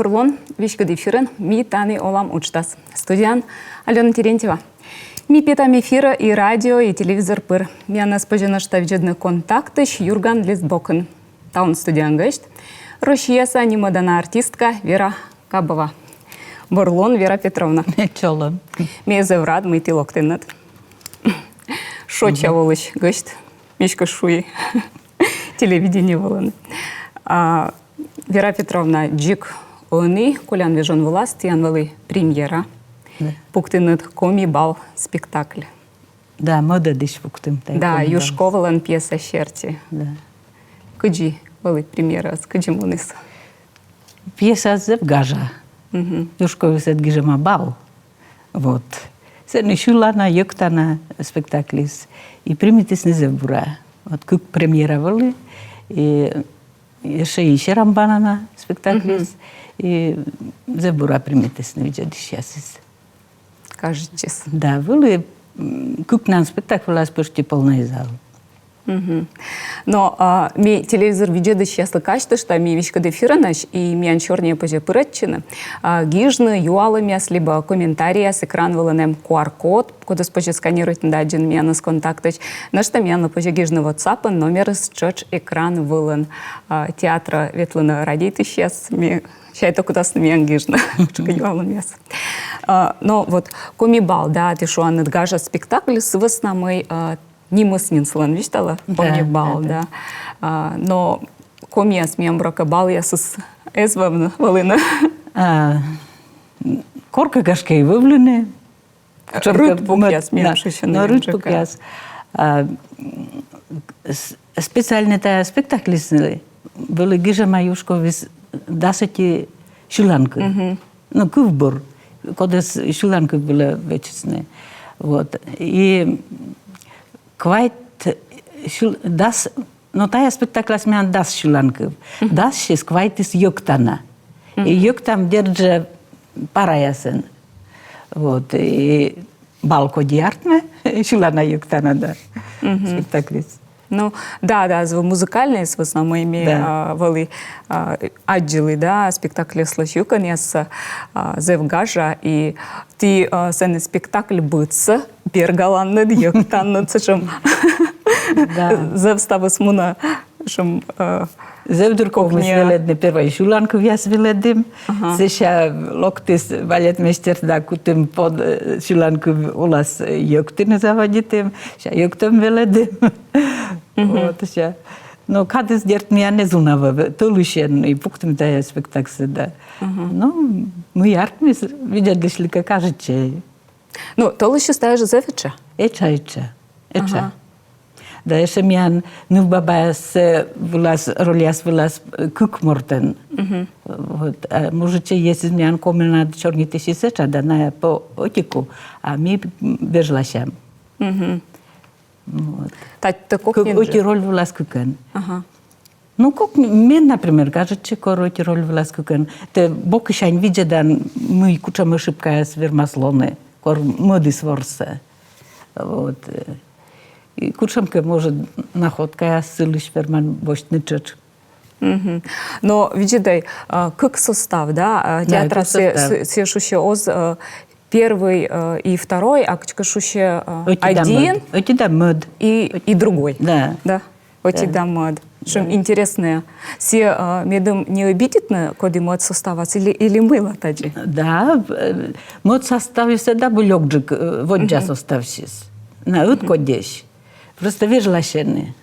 Бурлон, вишка дефирен, ми таны олам учтас. Студиян Алена Терентьева. Ми питам эфира и радио, и телевизор пыр. Мяна спожена штавджедны контактыш Юрган Лисбокен. Таун студиян гышт. Рощияса анимадана артистка Вера Кабова. Бурлон Вера Петровна. Чолом. Мезеврад мы тилоктеннет. Шоча волыш гышт. Мишка шуи. Телевидение волын. Вера Петровна, джик оны, колян вежон власть, янвалы премьера. Пуктынет коми-бал спектакль. Да, мода диш пуктым. Да, юшковалан пьеса «Щерти». Да. Кыджи валы премьера, кыджи муныс. Пьеса зевгажа. Юшкови сет гижема бал. Вот. Се шулана, йоктана спектаклис. И примитис не зевбура. Вот кук премьеравали. И еще рамбанана спектаклис. И зевбура примитис не видя дишясис. Кажется. Да, были кукнан спектакль, а почти полный зал. Но ми телевизор видео сейчас лакашты, что ми вишка дефиранаш и ми анчорния позже пыраччина. Гижны юалами, либо комментарии с экран выланем QR-код, куда спозже сканирует на один меня с контактач. На что меня на позже гижны WhatsApp номер с чёрч экран вылан театра ветлана радиты сейчас ми чай то куда с нами ангижно, что юалами. Но вот комибал, да, ты шо анадгажа спектакль с веснамой Нимыснинслан, видишь, помни бал, да. Но комиас мемброка бал я с эзвавна волына. Корка гашкей вывлены. Рыд пукяс мемшища. Но рыд пукяс. Специальные спектакли были гижа маюшкови дасати шуланки. Ну, кувбор, когда шуланки были вечесные. Вот. И Квайт дас, но тая спектакля смян дас шуланков. Дас шис квайтис йоктана. И йоктам держа параясен. Вот. И балко диартме, шулана йоктана, да. Спектаклис. Ну, да, музыкальные в основном имеют вали аджилы, да, спектакли слышюка, неса зевгажа, и ты сен спектакль быца, бергаланны дьёктанны, цешем зевстава смуна, шем Зевдурков мы свеледны первой шуланку я свеледым, сеша локтис валет мистер да кутым под шуланку улас йоктыны заводитым, ша йоктым веледым. Вот ша. Но кадыс дерт меня не зунава, то лушен и пуктым тая спектаксы да. Ну, мы яркми видят шли как кажется. Ну, то лишь стаешь зевича. Эча. Да, еще мян ну бабас влас ролиас влас кукмортен. Вот, можете если мян комена черный тысяча да на по отику, а ми бежлашам. Вот. Так как оти роль влас кукен. Ну как мен, например, кажется, короти роль влас кукен. Те бокишань видя дан мы куча шибкая с вермаслоны, кор моды сворса. Вот. И кучамка может находка я сылыш ферман бочничек. Но видите, как состав, да, театра се шуще оз первый и второй, а шуще один и другой. Да. Да. Оти дамад. Что интересное. Все медом не обидит, коли мод составаться или мыло таджи? Да, мод составился да булёгджик, вот джа составщис. На уткодеш. Просто вежлашены.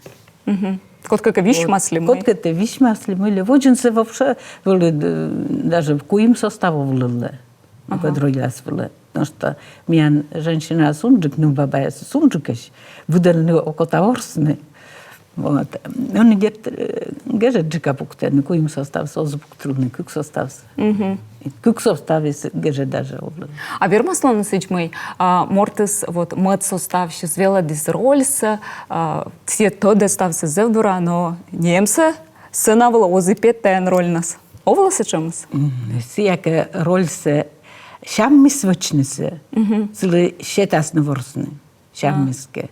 Кот как вещь маслим. Кот как вещь маслим. Или вот же вообще даже в куим составу влили. Подрояс влили. Потому что меня женщина сунджик, ну баба сунджикаш, выдали около торсны. Вот. Он идет геже джика пуктен, куим состав созбуктрудный, кук состав. Кук состав геже даже влили. А вермаслан сычмый мортес вот мод состав сейчас вела дисрольса, все то достався зевдура, но немца сынавла озипет тайн роль нас. Овла сычамс? Всяка роль се шаммис вочнисе, злы щетас наворсны, шаммиске.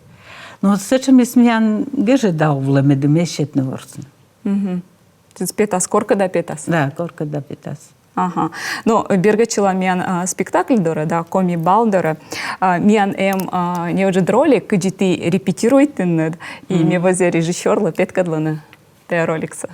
Но сычамис мян геже давла медыме щет наворсны. Петас, корка да петас? Да, корка да петас. Ага. Но бергачила мен спектакль дора, да, коми бал дора. Мен не уже ролик, где ты репетирует, и мне возе режиссер лапет кадлана те роликса.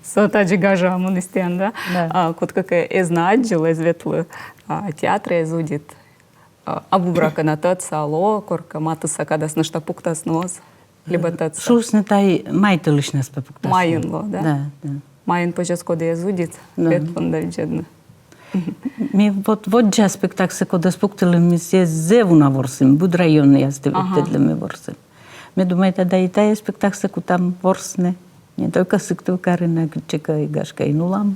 Сотаджи гажа монестен, да? Кот какая эзнаджило изветлы театре изудит. Абу брака на тот сало, корка матуса кадас на штапуктас нос, либо тот. Шус не тай майтелишнес папуктас. Майын, да? Да. Майын почас кода изудит, пет фундавиджедно. Ми вот джа спектакл кода спуктали ми се зеву на ворсим, буд район я стевитедле ми ворсим. Ми думаете да и тая спектакл ку там ворсне. Не только сыктывкарина, чека и гашка и нулам.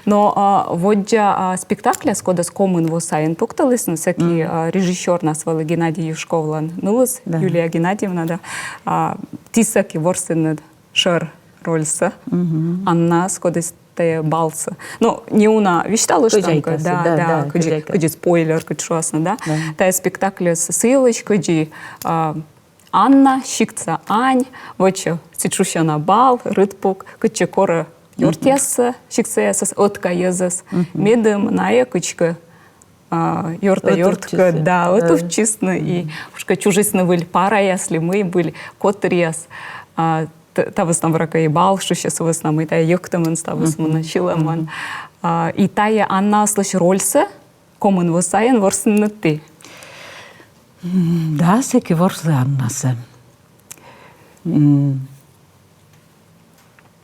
Но воджа спектакля скода скомын восайн пукталыс, но всякий режиссер нас вали Геннадий Юшковлан нулыс, Юлия Геннадьевна, да, тисаки ворсын шар рольса, Анна скода те балса. Ну, не уна вещтала штамка, да, куди спойлер, куди шоасна, да, та спектакля с силыч, куди Анна, щикца Ань, вочо сичуща на бал, рытпук, куча кора юртяса, щикцеясас, отка езас, медом ная кучка юртка, да, отов честно, и ушка чужестно были пара, если мы были котриас, та веснам врака и бал, что сейчас веснам, и та ёктаман ставус муначиламан, и тая Анна слышь рольса, комын высаян ворсын на ты. Да, всеки ворсли Аннаса.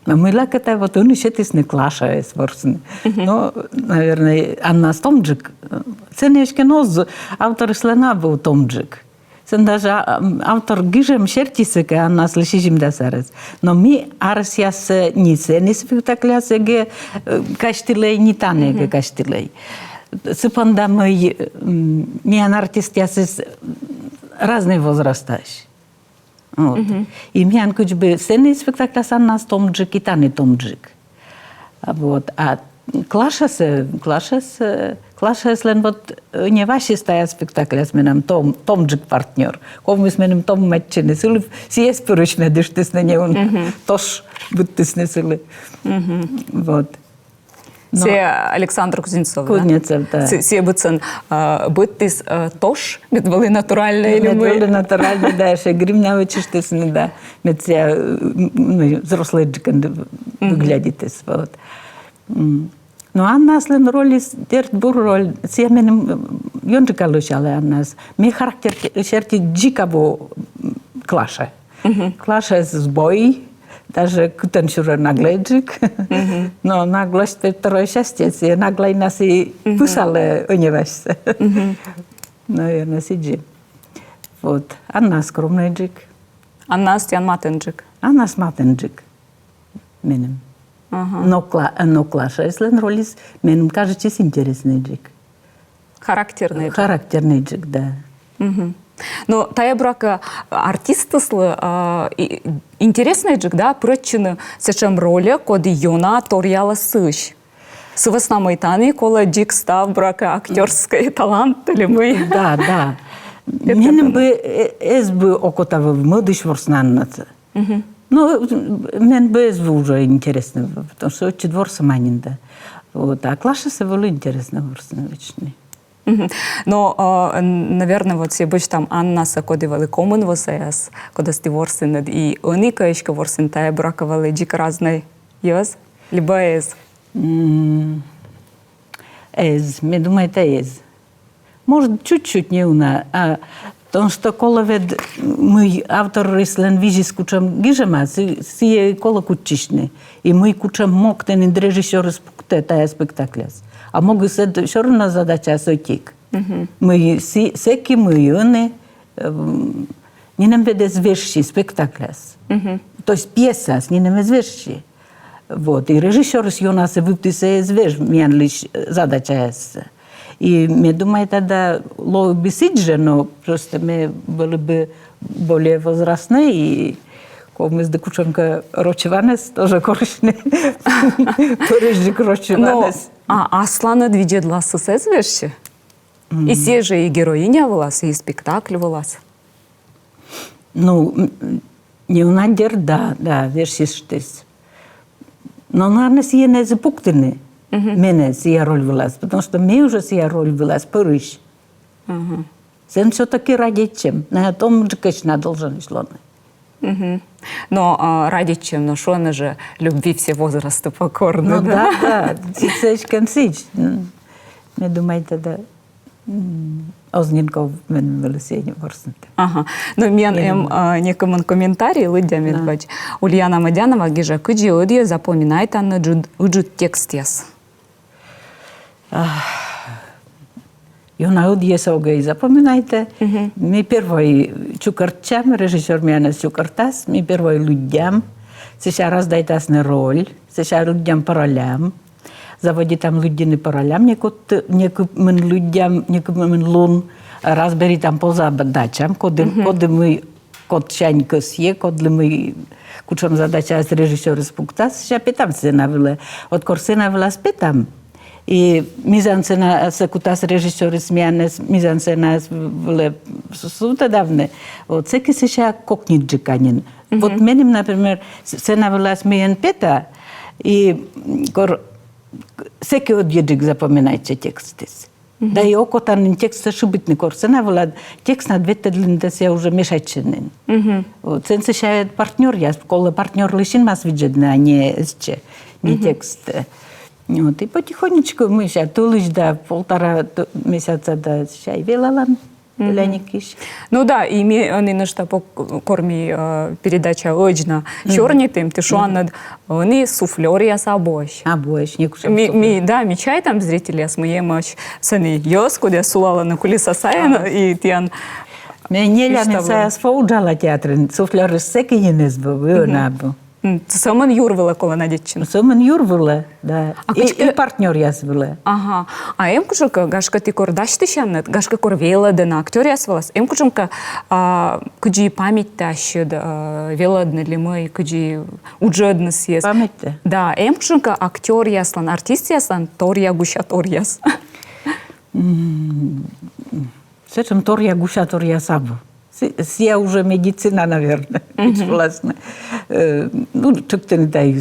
Мила ката вот он еще тисне клаша из ворсны. Но, наверное, Анна Томджик. Ценешки нос автор слена был Томджик. Sen даже автор гижем шертисеке Анна слышим да сарес. Но ми арсиас ни сени спектаклясе ге каштилей ни тане каштилей. Сыпанда мы артист ясыз разные возрастаешь. Вот. И мян кучбы сцены спектакля сан нас Томджик и тани Томджик. Вот. А клашес лен вот не ваши стая спектакля с менем Томджик партнер. Кому с менем Том матчены силы все спорочные дыштыс на него тоже будут снесили. Вот. Се Александр Кузнецов, Кузнецов, да. Се быцен быттис тош, мед были натуральные или мы? Мед были натуральные, да, ще гривня чистисни, да. Мед се взрослые джикан выглядитесь, вот. Но Анна слен роли, дерт бур роль, се менем йонджика лучала Аннас. Ми характер шерти джикабо клаша. Клаша с бой, даже кутеншура нагледжик, но наглость это второе счастье, и наглой нас и писали университет. Наверное, сиджи. Вот. Анна скромный джик. Анна стян матенджик. Анна сматенджик. Менем. Но клаша, если ролис, менем кажется интересный джик. Характерный джик. Характерный джик, да. Но тая брака артистыслы интересный джик, да, прочины сечем роли, коды йона торяла сыш. Сывасна майтаны, кола джик став брака актерской талант, или мы? Да. Менем бы бы окотава в модыш ворснаннаца. Ну, мен бы уже интересно, потому что очень двор саманинда. Вот, а клаша се было интересно ворсновичный. Но, наверное, вот все больше там Анна сакодивали комен восеяс, когда сти ворсен, и они каишка ворсен тая браковали джик разной, ёс? либо эз? Эз, мне думает, эз. Может, чуть-чуть не уна, а потому что кола вед мы автор рислен вижи скучам гижема, сие кола кучишне. И мы кучам мог тен режиссер спукте тая спектакляс. А могу сед все равно задача сотик. Мы секи мы юны не нам веде зверши спектакляс. То есть пьеса с не нам зверши. Вот. И режиссер с юнасы выптисе зверш мян лишь задача есть. И мне думаю, тогда ло бы сидже, но просто мы были бы более возрастные, и когда мы с докученко рочеванес, тоже короче, пореждик рочеванес. А Аслана двиджедла сосед верши? И все же и героиня волас, и спектакль волас. Ну, не унадер, да, верши штес. Но, наверное, сие не запуктаны. Мене сия роль власть, потому что мне уже сия роль власть порыш. Сен все-таки ради чем? На том же, конечно, должен шло. Но ради чем? Но что она же любви все возраста покорны. Ну да, сич консич. Мне думаю, тогда Озненков мен велосение ворснете. Ага. Ну, мен некоман комментарий лыдями бач. Ульяна Мадянова гижа кыджи одия запоминает анна уджут текст яс. Юна удьеса огей запоминайте. Мы первый чукартчам, режиссер меня чукартас, мы первый людям. Сейчас раздайтас на роль, сейчас людям по ролям. Заводи там людини по ролям, некомен людям, некомен лун, разбери там по задачам, коли ми код чанькос є, коли ми кучом задача з режисера спуктас, ще питам се навеле. От корсена вела спитам. И мизансцена секутас режиссер смянес, мизансцена вела сута давне. Вот всеки се ша кокниджиканин. Вот меним, например, сцена вела смеян пета, и всеки одjedик запоминайте тексты. Да и окотан текст шубитный корсена вела текст на две длинные се уже мешаченен. Вот сенсе ша партнер я, коли партнер лишин мас виджедна, а не эсче, не текст. Вот и потихонечку мы сейчас тулыш да 1,5 месяца да сейчас и велалан. Ну да, и они на что корми передача очно черный тем, ты что он они суфлёрия с обоих. Обоих, не кушаем. Да, мечай там зрители с моей мощь, сани ёс, куда сулала на кулиса саяна и тян. Мне не ляница с фоуджала театрин, суфлёры секи не незбу, набу. Самон Юрвела кола на дитчину. Самон Юрвела, да. И партнер я свела. Ага. А ем кушалка гашка ти кор дашти шаннет, гашка кор вела да на актер я свелас. Ем кушалка куджи память тащит веладны ли мы, куджи уджадны съест. Память-то? Да. Ем кушалка актер яслан, артист яслан, тор я гуша тор яс. Сечем тор я гуша тор я сабу. Сия уже медицина, наверное, властно. Ну, чуть-то не даю,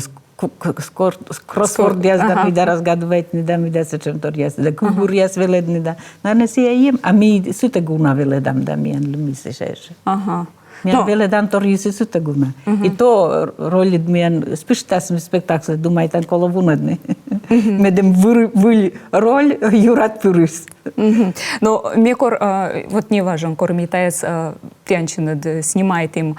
кроссворд я да ми да разгадывать, не да ми да сечем тор я, да кугур я свелед не да. Наверное, сия ем, а ми суте гуна веледам да ми люми се шеше. Ага. Мен веледам тор я се суте гуна. И то роли мен спиштас ми спектакль, думай тан коло вунадне. Медем выль роль юрат пюрис. Но мекор, вот не важен, кор метаец тянчина снимает им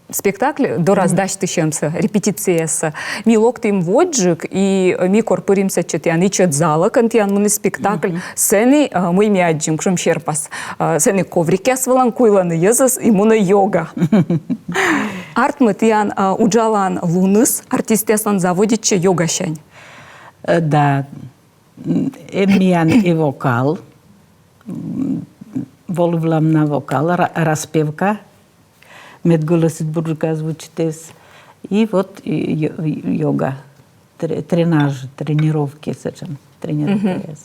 спектакль до раздач тыщемся, репетиция с милок тим воджик и микор пыримся четян и чет зала кантян муны спектакль сцены мы мяджим кшом щерпас сцены коврике свалан куйланы езас и муна йога. Арт мытян уджалан луныс артистеслан заводит йога щань. Да. Емиян и вокал. Волювлам на вокал, распевка. Медголосит буржука звучитес. И вот йога. Тренировки сечем. Тренировки.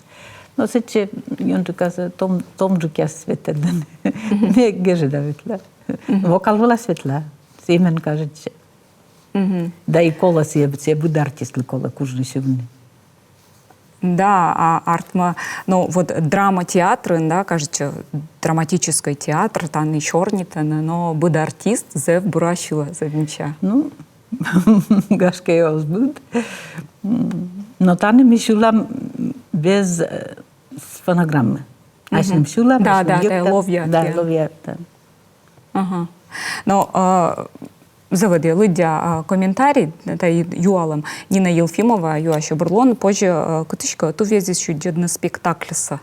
Но сече, он же каза, том же кя светлен. Не геже да ветла. Вокал была светла. Семен кажется. Да и кола се буде артист, кола кужни севни. Да, а артма, ну вот драма театр, да, кажется, драматический театр, там и черный, но будет артист, зев бурашила за венча. Ну, гашке озбуд. Но танем шулам без фонограммы. Ашнем шулам. Да, лов'ят. Да, лов'ят. Ага. Ну, заводи лидя коментарі та юалам Ніна Єлфімова, Юаша Бурлон, позже кутичка ту везі що дідна спектакліса.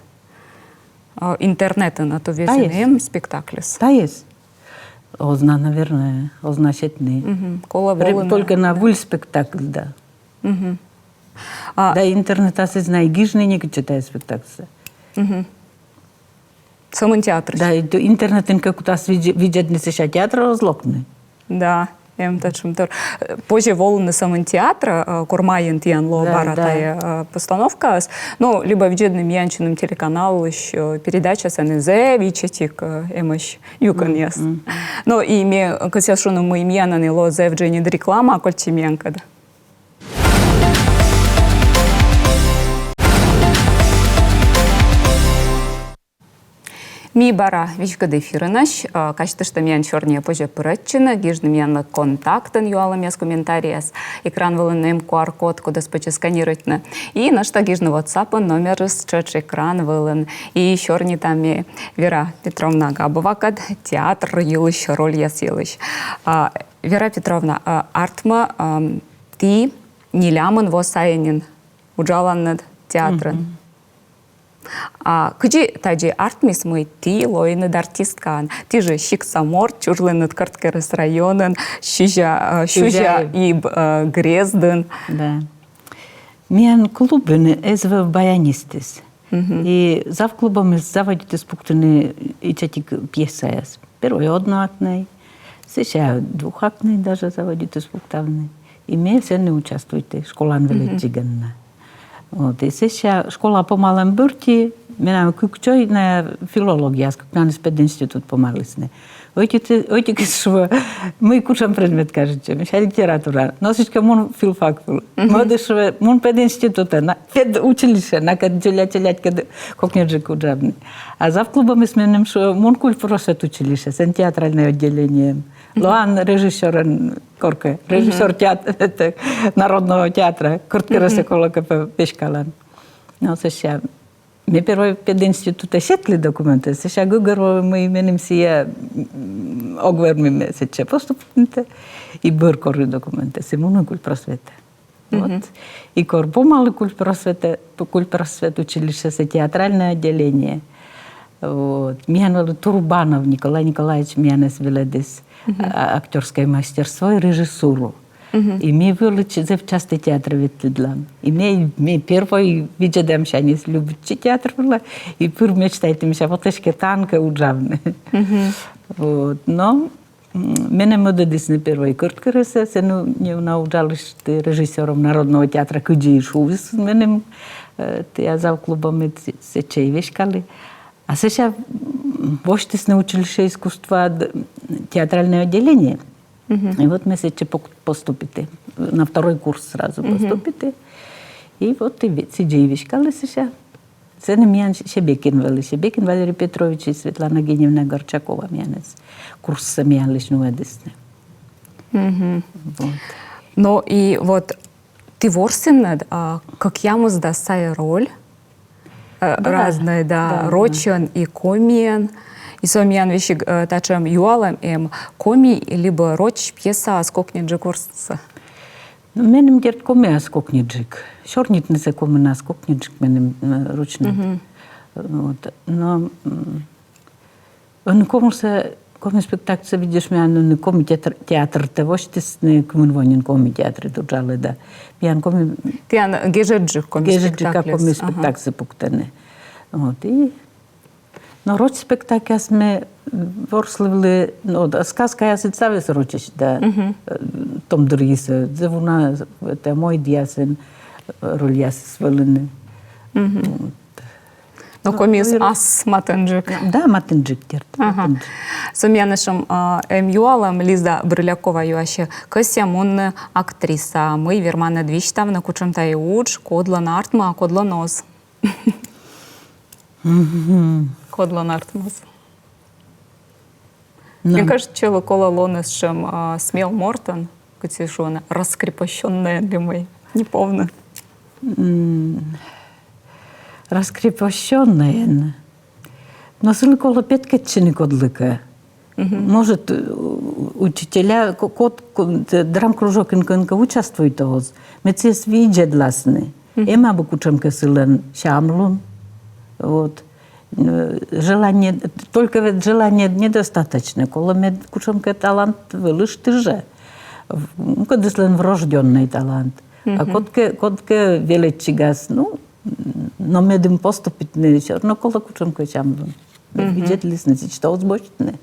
Интернеты на то везем спектаклис. Та есть. Озна, наверное, означетный. Только на вуль спектакль, да. Да, интернета се знае гижны не читает спектакль. Самый театр. Да, интернетен как у нас видят не сеша театр разлокны. Да. Позже волны самын театра, курмайын тиян ло баратая постановка, ну, либо виджедным янчиным телеканал еще передача СНЗ, вичетик, эмощ, юкан яс. Ну, и мне, когда шуну мы имьянаны ло зе вджени реклама, а кольчи мянкада. Ми бара вичкады эфирынаш, качтышты миян чорния позже пырытчыны, гижны миянлы контактын юалым яс комментарияс, экран вылынным QR-код, куда спочи сканировать. И нашта гижны WhatsApp номер с экран вылын. И чорни там Вера Петровна Габовакад, театр юлыш, роль яс юлыш. Вера Петровна, артма ти нилямын восаянин уджаланнад театрын. Кыжи таджи артмис мы ти лойнад артисткан. Ти же Шиксамор, чурлынад карткерес районын, шужа и грездын. Да. Мен клубын эзве баянистис. И зав клубом заводит испуктаны и чатик пьесаяс. Первый одноактный, сейчас двухактный даже заводит испуктавный. И мне все не участвуйте, школан величиганна. Вот, и сейчас школа по малым бурти, меня кукчой на филология, как на институт помалисне. Ойти кишва, мы кушаем предмет, кажется, мешай литература, носичка мон филфактул. Модышва, мон пединститута, на пед училище, на кад челять, как не джик уджабный. А зав клубом мы сменим, что мон культ просвет училище, сен театральное отделение. Лоан режиссер Корка, режиссер театра, народного театра, Корткераса Колока Пешкалан. Но сейчас мы первый пединститута сетли документы, сейчас гугерова мы именем сия огвермиме сейчас поступните и бъркори документы, семуна куль просвета. Вот. И кор помалый куль просвет училище, театральное отделение. Вот. Миянвал Турбанов Николай Николаевич Миянес Веледис, актерское мастерство и режиссуру. И мы вылечили в части театра Ветлидлан. И мы первый видели, что они любят театр, и первый мечтаете, что вот эти танки уджавны. Вот. Но мене модадис не первый Корткераса, се не научалась режиссером Народного театра Куджи Шувис, мене я зав клубом се чейвешкали. А сейчас вождь с училище искусства театральное отделение. И вот мы сейчас поступите. На второй курс сразу поступите. И вот и сиджевишкали сейчас. Це не м'ян Шебекин вели. Шебекин Валерий Петрович и Светлана Геневна Горчакова м'янец. Курс сам'ян лишнего десны. Вот. Ну и вот ты ворсен, как я музда сая роль, разные, да, рочен и комиен. И сомьян вещи тачем юалам коми, либо роч пьеса скокнет же курсца. Менем дерт коми скокнеджик. Шорнит не се коми на скокнеджик менем ручный. Вот. Но он комуса коми спектакль се видишь мян не коми театр того что не комунвонин коми театр доджали да. Мян коми. Тян гежеджик коми спектакль. Гежеджик коми спектакль се пуктене. Вот и но роч спектакль сме ворсливли, ну, да, сказка я се цавис рочиш, да, том дъргиса, завуна, это мой дясен, роль я се свалene. Но комис ас матенджик. Да, матенджик терт. Сомьянышем юалам Лиза Брылякова юаще косямунны актриса. Мы вермана двичтавна кучемта и уч, кодла нартма, кодла нос. Кодла нартмас. Мне кажется, чело кола лонес, чем смел Мортон. что она раскрепощенная для моей, неполная. Раскрепощенная. Но сылкола петкетчини кодлыка. Может, учителя, драм-кружок инка участвует тоз. Мецес видят ласны. Эма бы кучемка сылен шамлун. Вот. Желание, только ведь желание недостаточно. Кола мед кучемка талант вылыш ты же. Когда слен врожденный талант. А котке величигас, ну, но медым поступить не все. Но кола кучемка шамлун. Видят лисны, что озбочтны.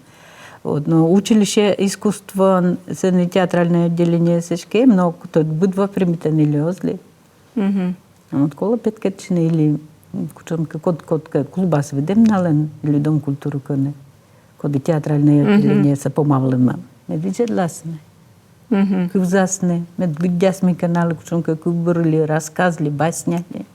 Вот, но училище искусства, театральное отделение СШК, но кто будва примитани лезли. Вот кола петкетчины или кучемка котка клуба сведемнален или дом культуры коне, коли театральное отделение са помавлено. Не видят ласны. Кувзасны, мед видясми каналы кучемка кубрли, рассказли, басняли.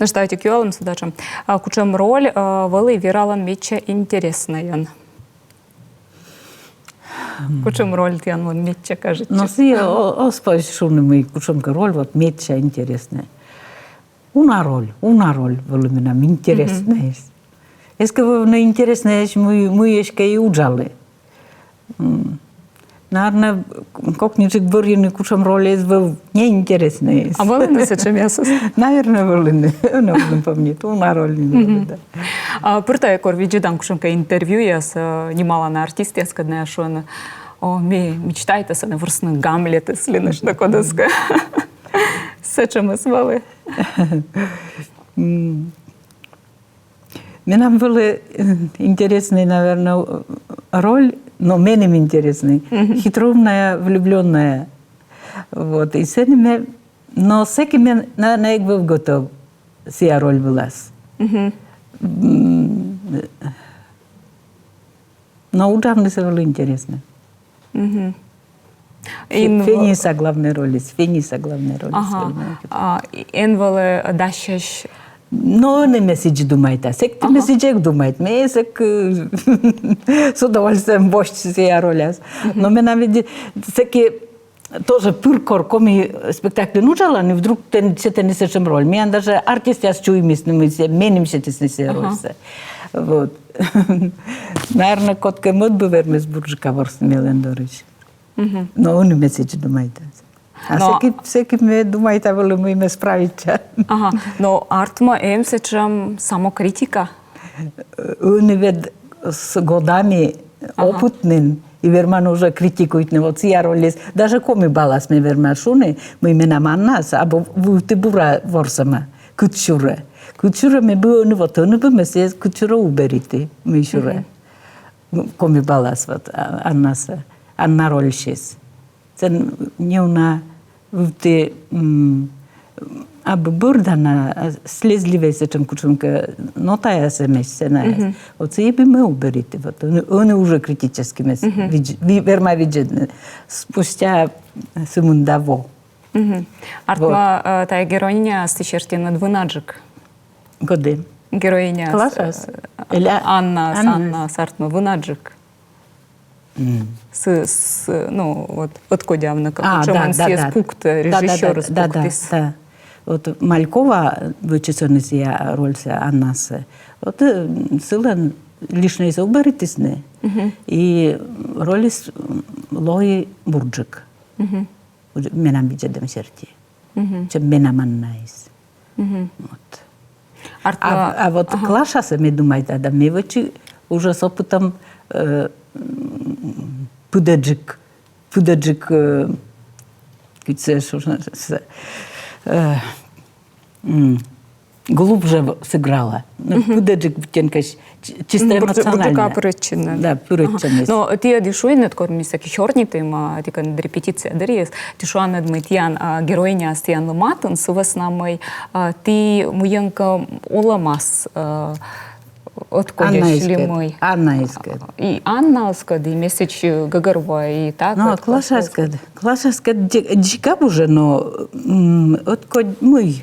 Ну что, эти кюалым судачам. Кучем роль валы виралан меча интересная. Кучем роль тян вон меча кажется. Но си оспойшуны мы кучемка роль вот меча интересная. Una роль валы нам интересная. Если вы на интересная, мы еще и уджали. Наверное, как-нибудь бурьяны кучем роли был неинтересный. А волыны с чем я сос? Наверное, волыны. Ну, не помню, una роль не было. Пырта я кор виджидан кучемка интервью я с немало на артисте, скадная шона. О, мечтайте се на врсны Гамлет, если на что кодоска. С чем мы с валы? Мне нам была интересная, наверное, роль, но менее интересная. Хитроумная, влюбленная. Вот. И с ними, но всякий мен, наверное, был готов, сия роль была. Но удавно все было интересно. Фениса главной роли, Фениса главной роли. Ага. Энвалы дащаш. Но не месседж думает, сек ты месседжек думает, мне сек с удовольствием борщ сия роля. Но меня видит, секи тоже пыркор коми спектакль нужала, не вдруг ты не сечем роль. Меня даже артист я чую мы все меним се ты сия роль. Вот. Наверное, котка мод бы вермес буржика ворс Мелендорич. Но он не месседж думает. А всеки ме думает, а волю мы ме справить. Ага. Но артма им сечем самокритика. Он ведь с годами опытным, и верман уже критикует него ция роли. Даже коми балас ме верман шуны, мы имена маннас, або ты бура ворсама, кутчура. Кутчура ме бы он вот он бы ме се кутчура уберите, мы шура. Коми балас вот аннаса, анна роль шес. Sen njuna te ab burdana slezlive se чем кучунка нотая се месена. Вот се бы мы уберите вот. Он уже критически мес. Верма видит спустя сумундаво. Артма та героиня стичертина Двынаджик. Годы. Героиня Анна Сартма Двынаджик. Ну, вот, откодявно, как да, пункт режиссера спуктис. Да. Вот Малькова вычислена сия роль Аннаса. Вот сила лишней заубаритисне. И роли Лои Бурджик. Менам видедем серти. Чем менам аннайс. Вот. А вот Клаша се ми думает, да ми вече уже с опытом Пудаджик, глубже сыграла. Пудаджик тенка чисто эмоционально. Да, пырычина. Но ти дишуйнет кормис таки чорнитим, тика над репетиція дарієс, тишуан дмитян героиня Астиян Ломатон, сувеснамой, ти муєнка оламас, откодящ ли мы. Анна искает. И Анна искает, и месяц Гагарова, и так. Ну, Клаша искает. Клаша искает дикап уже, но откод мы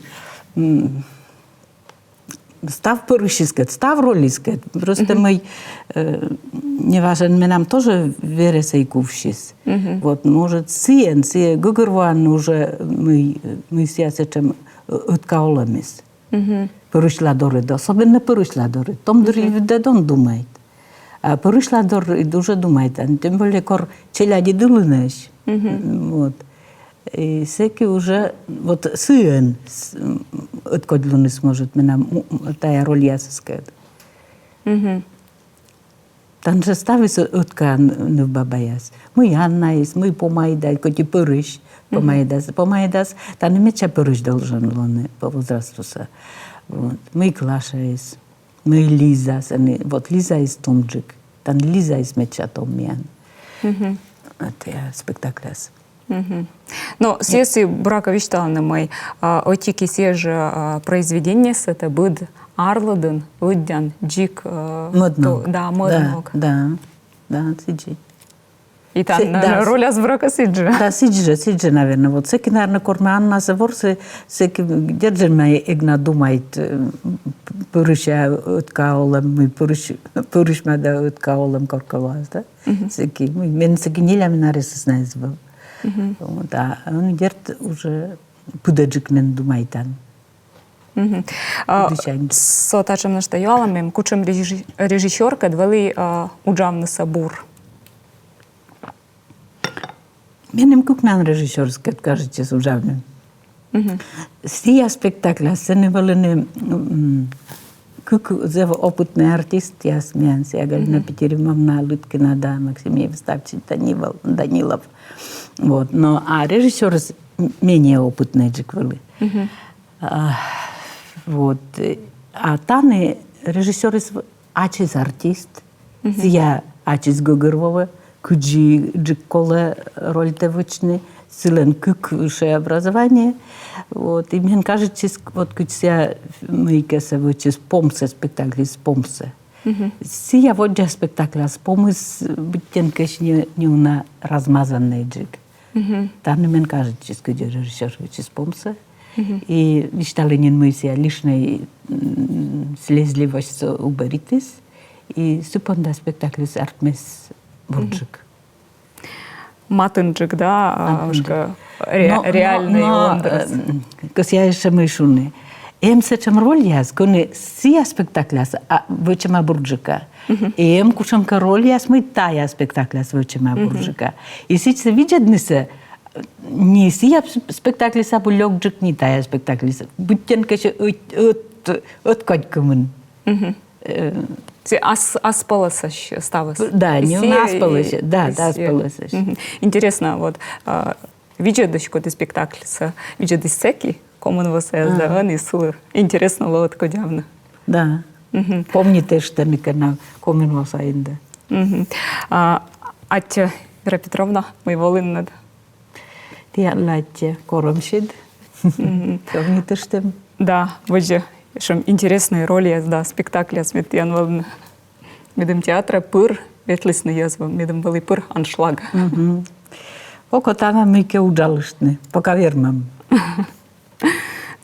став порышискать, став ролискать. Просто мы, не важен, мы нам тоже вересей кувшис. Вот, может, сие гугурван уже мы сясечем откаоламис. Порышладоры, особенно порышладоры. Том дори дон думает. А порышладор дуже думает. Тем более, кор челяди дулынеш. Вот. И всякий уже, вот сын откуда не сможет, нам тая роль ясыскает. Там же ставится откан в бабаяс. Мы Анна есть, мы помайдай, коти порыш, помайдас, там не меча порыш должен лоны по возрасту. Вот. Мы Клаша есть, мы Лиза, вот Лиза из Томджик, там Лиза из меча Томьян. Это спектакляс. Но если браковичтаны мой, отики се же произведения с это будет Арладен, Удян, Джик, да, моднок. Да, сиджи. И там роль с брака сиджи. Да, сиджи, наверное. Вот всеки, наверное, корма Анна заворсы, всеки держим мои игна думает, порыша от каолем, мы порышма да от каолем коркалаз, да? Всеки, мен всеки нелями нарисус назвал. Да, он держит уже пудаджик мен думайтан. Сотачем настоялами, кучем режиссерка двели уджавный собор. Менем кукнан режиссерска, кажется, с уджавным. Сия спектакля, се не валene кук зев опытный артист, я смеянся, я Галина Петеримовна, Лыткина, да, Максимеев, Ставчин, Данилов. Вот. Но, а режиссеры менее опытные джеквели. Вот. А таны режиссеры ачис артист, я ачис Гогорвова, куджи джекколе роль тевочны, силен кук высшее образование. Вот. И мне кажется, вот кучся мы кеса вычис помсе спектакли с помсе. Сия вот же спектакля с помыс битенкеш не una размазанный джик. Там мне кажется, что режиссер вычис помсе. И лишталенин мы себя лишней слезливость уберитесь. И супонда спектакли с артмес бурджик. Матынджик, да, реальный образ. Кос я еще мышуны. Ем сечем роль яс, коне сия спектакляс вычема бурджика. Ем кушанка роль яс мы тая спектакляс вычема бурджика. И сейчас видят не сия спектаклис, а булёгджик не тая спектаклис. Будтенка ще от кодькумен. Аспаласа ставилось. Да, не у нас аспаласа, да, аспаласа. Интересно, вот, видишь, какой-то спектакль, видишь всякий, коммун восез, да, он и сулы. Интересно, вот такое явно. Да. Помните, что мы канал коммун восаинда. Атя Вера Петровна, мы волыннад. Тия латте коромшид. Помните, что? Да, вот же. Что интересные роли, да, спектакля с Медем театра пыр, ветлесный язва, Медем был пыр аншлаг. Пока там мы ке уджалышны, пока вермам.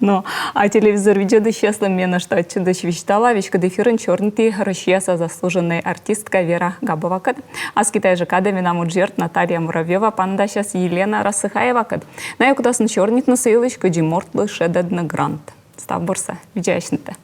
Ну, а телевизор видео сейчас мне на что отчудович вещала, ведь когда эфирен черный Россия заслуженная артистка Вера Габовакад, а с Китая же кадами нам уджерт Наталья Муравьева, панда сейчас Елена Рассыхаевакад. На ее куда с чернит на силочку Джиморт лишь дадна грант. Став борса, вдячните.